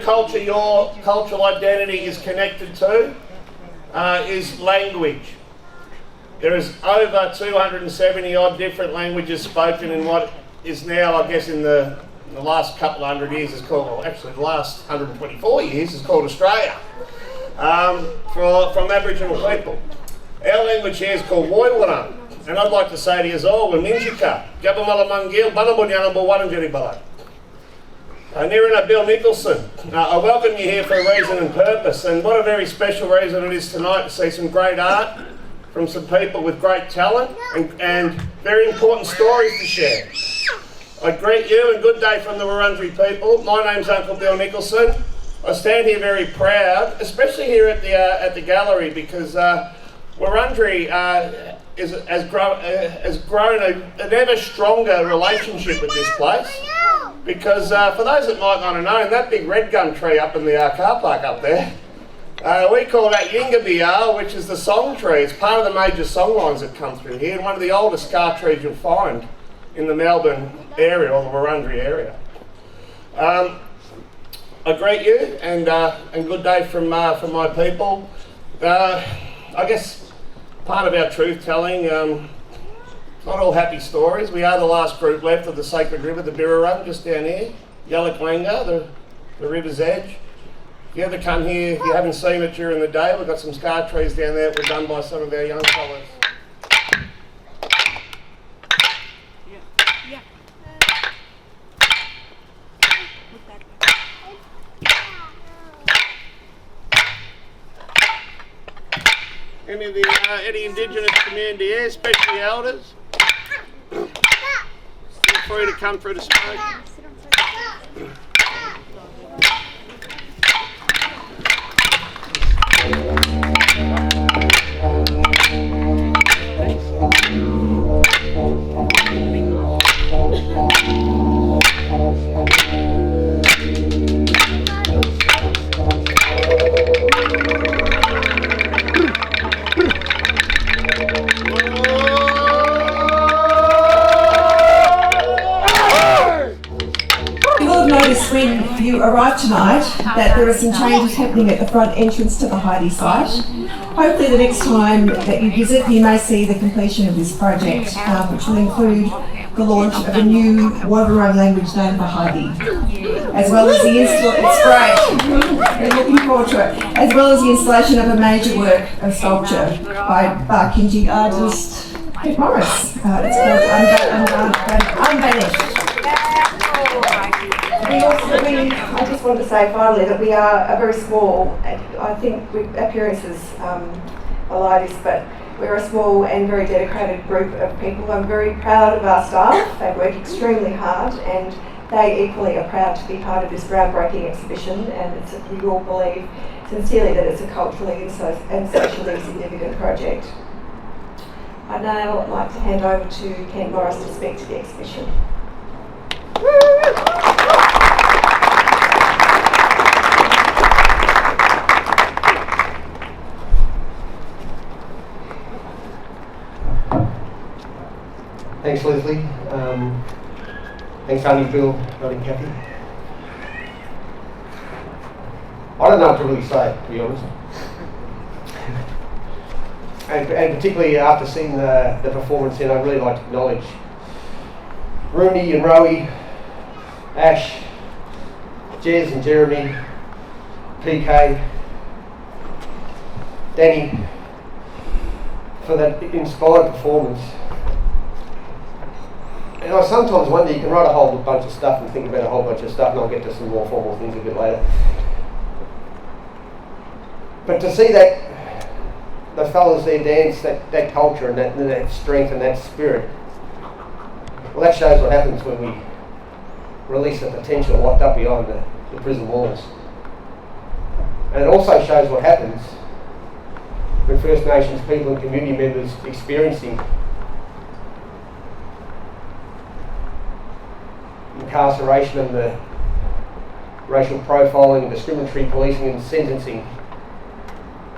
culture your cultural identity is connected to is language. There is over 270 odd different languages spoken in what is now, I guess, in the last couple of hundred years is called, well, actually the last 124 years is called Australia, from Aboriginal people. Our language here is called Woiwurrung, and I'd like to say to you all, Wurundjeri, Gabamala Mungil, Banamunyanambo Wurundjeri Balai. Nirina Bill Nicholson, I welcome you here for a reason and purpose, and what a very special reason it is tonight to see some great art from some people with great talent and very important stories to share. I greet you and good day from the Wurundjeri people. My name's Uncle Bill Nicholson. I stand here very proud, especially here at the gallery, because Wurundjeri has grown an ever stronger relationship with this place. Because for those that might not have known, that big red gum tree up in the car park up there, we call that Yingabiar, which is the song tree. It's part of the major song lines that come through here, and one of the oldest scar trees you'll find in the Melbourne area, or the Wurundjeri area. I greet you, and good day from my people. I guess part of our truth telling, not all happy stories. We are the last group left of the sacred river, the Biripi, just down here. Yallakwanga, the river's edge. If you ever come here, if you haven't seen it during the day, we've got some scar trees down there that were done by some of our young fellas. Any Indigenous community here, especially elders, feel free to come through to smoke. When you arrive tonight that there are some changes happening at the front entrance to the Heide site. Hopefully the next time that you visit you may see the completion of this project, which will include the launch of a new Wurundjeri language name for Heide, as well as the it's great, we're looking forward to it, as well as the installation of a major work of sculpture by Barkindji artist Morris. It's called Unvanished. I just want to say finally that we are a very small, I think appearances belie this, but we're a small and very dedicated group of people. I'm very proud of our staff. They work extremely hard and they equally are proud to be part of this groundbreaking exhibition, and we all believe sincerely that it's a culturally and socially significant project. I'd now like to hand over to Ken Morris to speak to the exhibition. Thanks, Lesley. Thanks, Aunty, Bill, Aunty, Kathy. I don't know what to really say, to be honest. And particularly after seeing the performance, I'd really like to acknowledge Rooney and Rowie, Ash, Jez and Jeremy, PK, Danny, for that inspired performance. And I sometimes wonder, you can write a whole bunch of stuff and think about a whole bunch of stuff, and I'll get to some more formal things a bit later. But to see that, the fellas there dance, that culture and that strength and that spirit, well, that shows what happens when we release the potential locked up behind the prison walls. And it also shows what happens when First Nations people and community members experiencing incarceration and the racial profiling and discriminatory policing and sentencing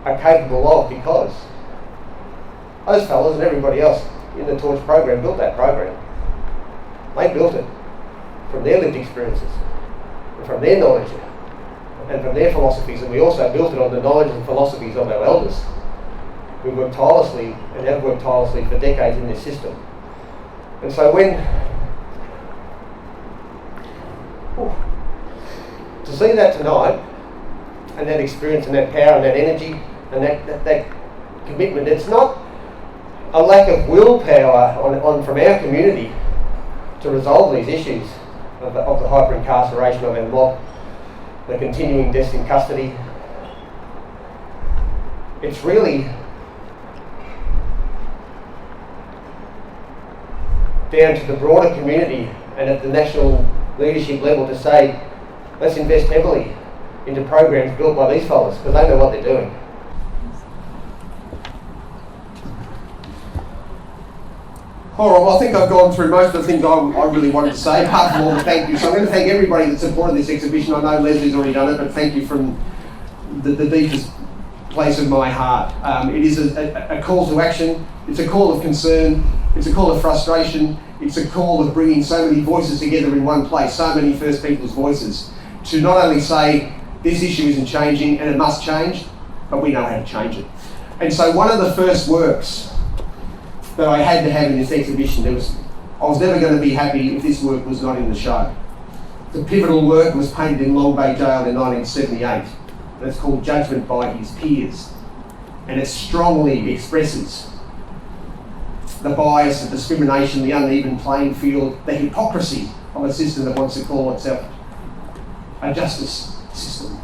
are capable of, because those fellas and everybody else in the Torch program built that program. They built it from their lived experiences and from their knowledge and from their philosophies, and we also built it on the knowledge and philosophies of our elders, who worked tirelessly and have worked tirelessly for decades in this system. And so to see that tonight, and that experience and that power and that energy and that commitment, it's not a lack of willpower from our community to resolve these issues of the hyper-incarceration of our mob, the continuing deaths in custody. It's really down to the broader community and at the national leadership level to say, let's invest heavily into programs built by these fellas, because they know what they're doing. All right, well, I think I've gone through most of the things I really wanted to say, apart from all the thank you. So I'm going to thank everybody that supported this exhibition. I know Lesley's already done it, but thank you from the deepest place of my heart. It is a call to action. It's a call of concern. It's a call of frustration. It's a call of bringing so many voices together in one place, so many First Peoples voices, to not only say this issue isn't changing and it must change, but we know how to change it. And so one of the first works that I had to have in this exhibition, I was never going to be happy if this work was not in the show. The pivotal work was painted in Long Bay Jail in 1978, and it's called Judgment by His Peers. And it strongly expresses the bias, the discrimination, the uneven playing field, the hypocrisy of a system that wants to call itself a justice system.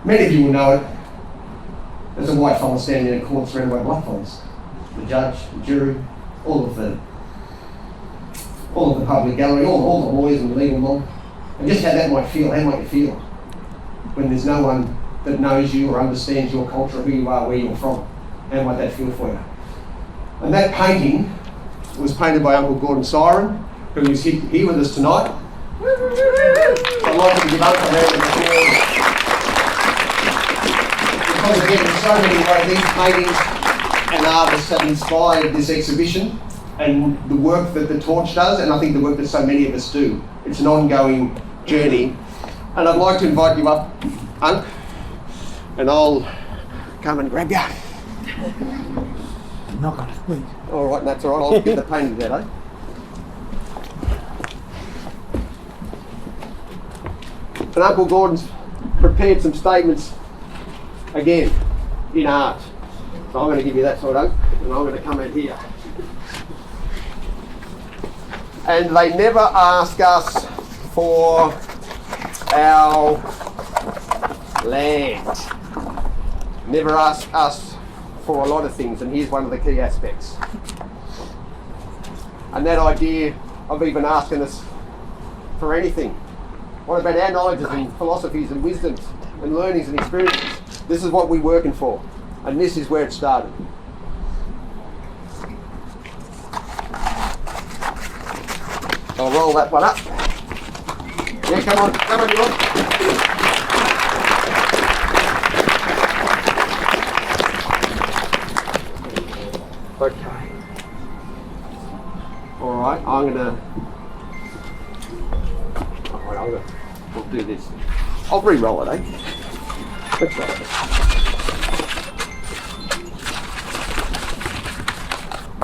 Many of you will know it. There's a white fella standing in a court surrounded by black fellas. The judge, the jury, all of the public gallery, all the lawyers and the legal mob. And just how that might feel, how might you feel when there's no one that knows you or understands your culture, who you are, where you're from? How might that feel for you? And that painting was painted by Uncle Gordon Syron, who is here with us tonight. I'd like to give up a round of applause. Because again, in so many ways, these paintings and artists have inspired this exhibition and the work that the Torch does, and I think the work that so many of us do. It's an ongoing journey. And I'd like to invite you up, Unc, and I'll come and grab you. I'm not going to squeeze. All right, that's all right. I'll get the painting there, eh? And Uncle Gordon's prepared some statements, again, in art. So I'm going to give you that sort of, and I'm going to come in here. And they never ask us for our land. Never ask us for a lot of things, and here's one of the key aspects. And that idea of even asking us for anything. What about our knowledges and philosophies and wisdoms and learnings and experiences? This is what we're working for, and this is where it started. I'll roll that one up. Yeah, come on, you on. Okay. All right, we'll do this. I'll re-roll it, eh? Let's roll it.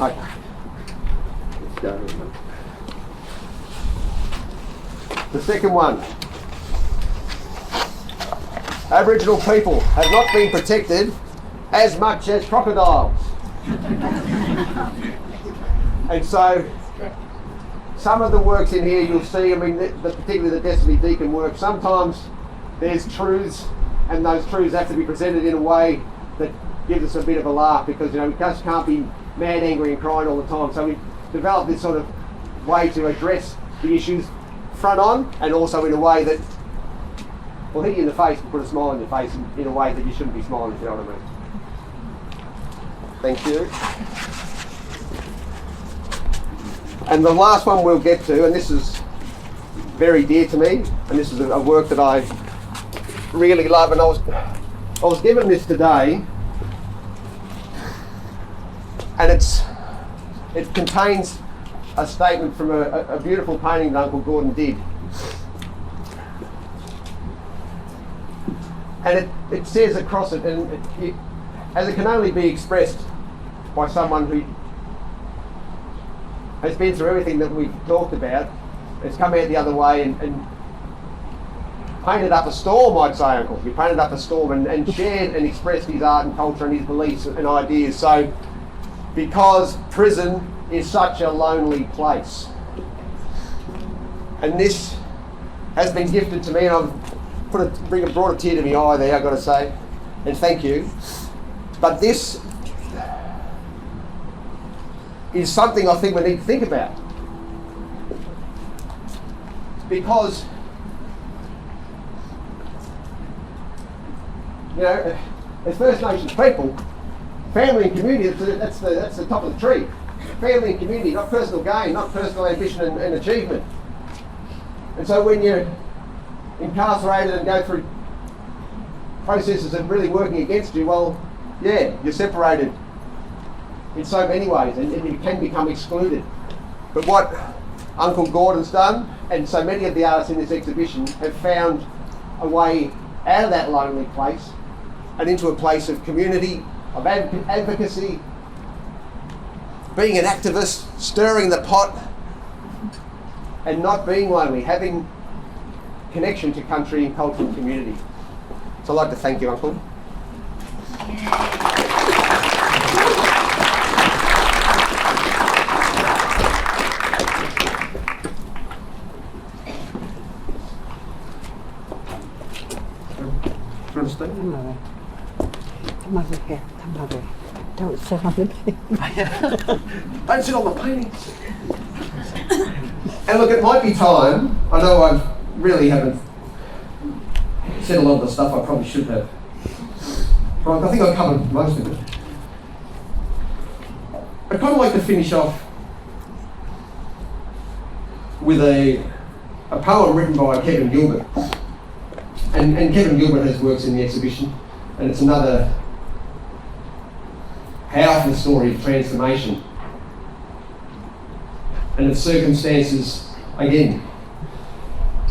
Okay. Let's go. The second one. Aboriginal people have not been protected as much as crocodiles. And so, some of the works in here you'll see, I mean, particularly the Destiny Deacon work, sometimes there's truths, and those truths have to be presented in a way that gives us a bit of a laugh, because, you know, we just can't be mad, angry and crying all the time. So we developed this sort of way to address the issues front on, and also in a way that will hit you in the face and put a smile on your face in a way that you shouldn't be smiling, if you know what I mean. Thank you. And the last one we'll get to, and this is very dear to me, and this is a work that I really love, and I was given this today, and it contains a statement from a beautiful painting that Uncle Gordon did. And it says across it, and as it can only be expressed by someone who has been through everything that we've talked about, it's come out the other way and painted up a storm, I'd say, Uncle. He painted up a storm and shared and expressed his art and culture and his beliefs and ideas. So, because prison is such a lonely place, and this has been gifted to me, and I've brought a tear to my eye there, I've got to say, and thank you. But this is something I think we need to think about. Because, you know, as First Nations people, family and community, that's the top of the tree. Family and community, not personal gain, not personal ambition and achievement. And so when you're incarcerated and go through processes of really working against you, well, yeah, you're separated in so many ways, and you can become excluded. But what Uncle Gordon's done, and so many of the artists in this exhibition, have found a way out of that lonely place and into a place of community, of advocacy, being an activist, stirring the pot, and not being lonely, having connection to country and culture and community. So I'd like to thank you, Uncle. Come over here. Come over here. Don't sit on the painting. Don't sit on the paintings. And look, it might be time. I know I really haven't said a lot of the stuff I probably should have. But I think I've covered most of it. I'd kind of like to finish off with a poem written by Kevin Gilbert. And Kevin Gilbert has works in the exhibition, and it's another powerful story of transformation. And its circumstances, again,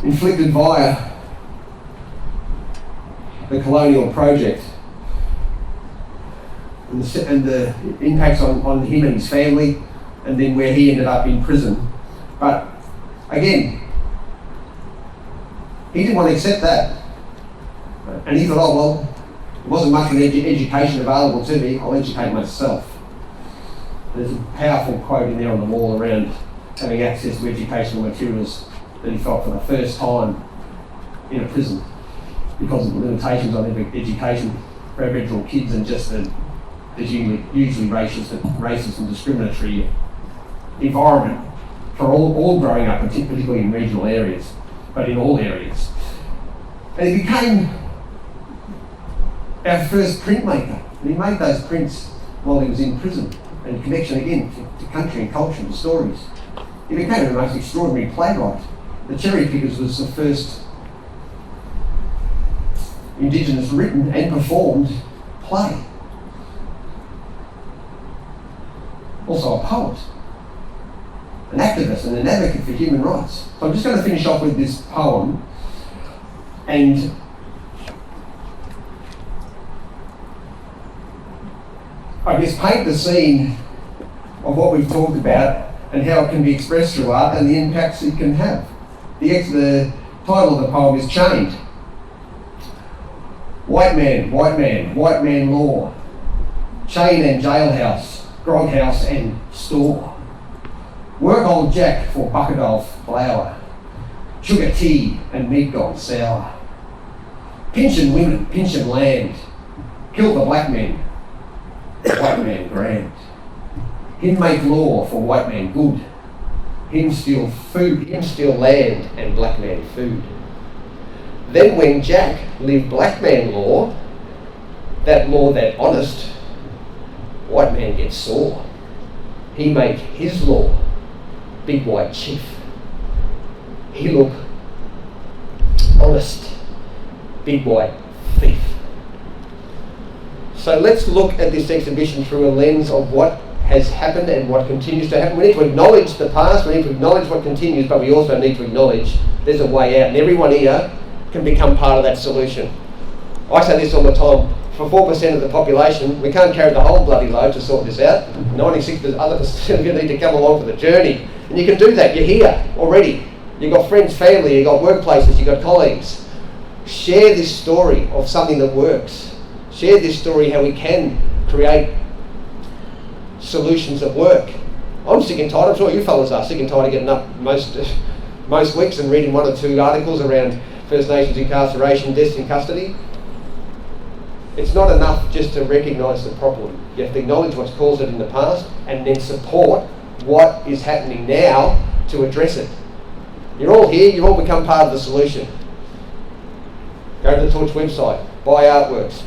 inflicted via the colonial project, and the impacts on him and his family, and then where he ended up in prison. But again, he didn't want to accept that. And he thought, oh well, there wasn't much of an education available to me, I'll educate myself. There's a powerful quote in there on the wall around having access to educational materials that he felt for the first time in a prison because of the limitations on education for Aboriginal kids, and just the usually racist and discriminatory environment for all growing up, particularly in regional areas, but in all areas. And he became our first printmaker, and he made those prints while he was in prison, and connection again to country and culture and stories. He became the most extraordinary playwright. The Cherry Pickers was the first Indigenous written and performed play. Also a poet, an activist and an advocate for human rights. So I'm just going to finish off with this poem, and I guess paint the scene of what we've talked about and how it can be expressed through art and the impacts it can have. The title of the poem is Chained. White man, white man, white man law. Chain and jailhouse, grog house and store. Work old Jack for bucket of flour. Sugar tea and meat gone sour. Pension women, pension land. Kill the black men. White man grand. Him make law for white man good. Him steal food, him steal land and black man food. Then when Jack lived black man law that honest, white man gets sore. He make his law, big white chief. He look honest, big white thief. So let's look at this exhibition through a lens of what has happened and what continues to happen. We need to acknowledge the past, we need to acknowledge what continues, but we also need to acknowledge there's a way out, and everyone here can become part of that solution. I say this all the time, for 4% of the population, we can't carry the whole bloody load to sort this out. 96% other percent of you need to come along for the journey. And you can do that, you're here already. You've got friends, family, you've got workplaces, you've got colleagues. Share this story of something that works. Share this story how we can create solutions that work. I'm sick and tired, I'm sure you fellas are sick and tired of getting up most weeks and reading 1 or 2 articles around First Nations incarceration, deaths in custody. It's not enough just to recognise the problem. You have to acknowledge what's caused it in the past and then support what is happening now to address it. You're all here, you've all become part of the solution. Go to the Torch website, buy artworks.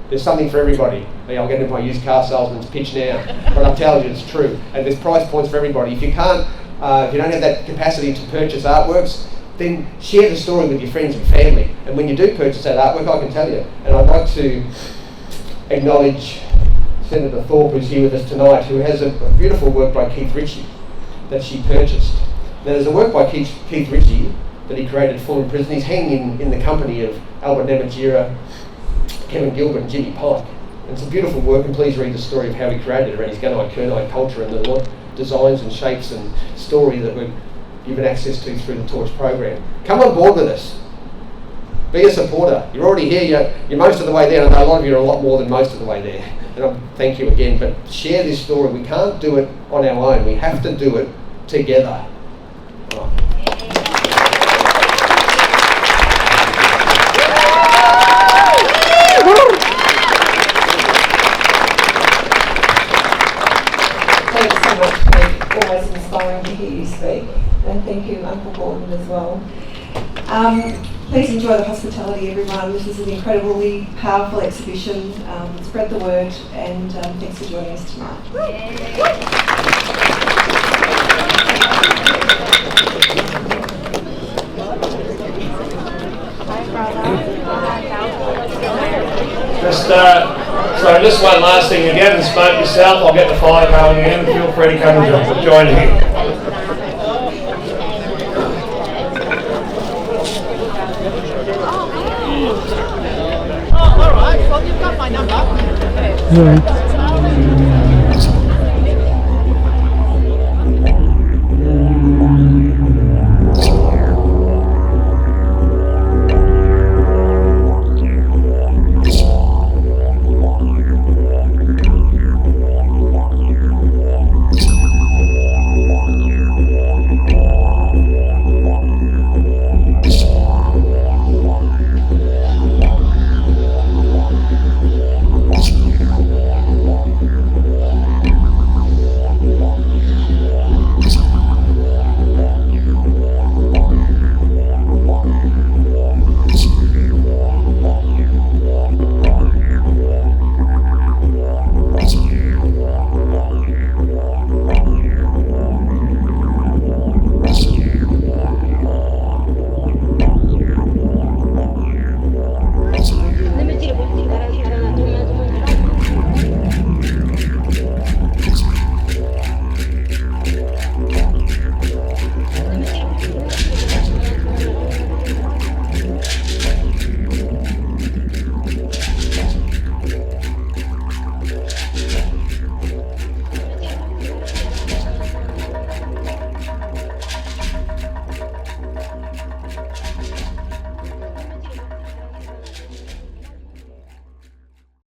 There's something for everybody. I'll get into my used car salesman's pitch now, but I'm telling you it's true. And there's price points for everybody. If you can't, if you don't have that capacity to purchase artworks, then share the story with your friends and family. And when you do purchase that artwork, I can tell you, and I'd like to acknowledge Senator Thorpe, who's here with us tonight, who has a beautiful work by Keith Ritchie that she purchased. Now there's a work by Keith Ritchie that he created for in prison. He's hanging in the company of Albert Namatjira, Kevin Gilbert and Jimmy Pike. And it's a beautiful work, and please read the story of how he created it around his Gunai-Kurnai culture and the designs and shapes and story that we're given access to through the Torch program. Come on board with us. Be a supporter. You're already here, you're most of the way there. I know a lot of you are a lot more than most of the way there. And thank you again, but share this story. We can't do it on our own. We have to do it together. Right. Thanks so much, Pete. Always inspiring to hear you speak. And thank you, Uncle Gordon, as well. Please enjoy the hospitality, everyone. This is an incredibly powerful exhibition. Spread the word, and thanks for joining us tonight. Just one last thing. If you haven't smoked yourself, I'll get the fire going again. Feel free to come and join here. Oh, all right. Well, you've got my number. Yeah.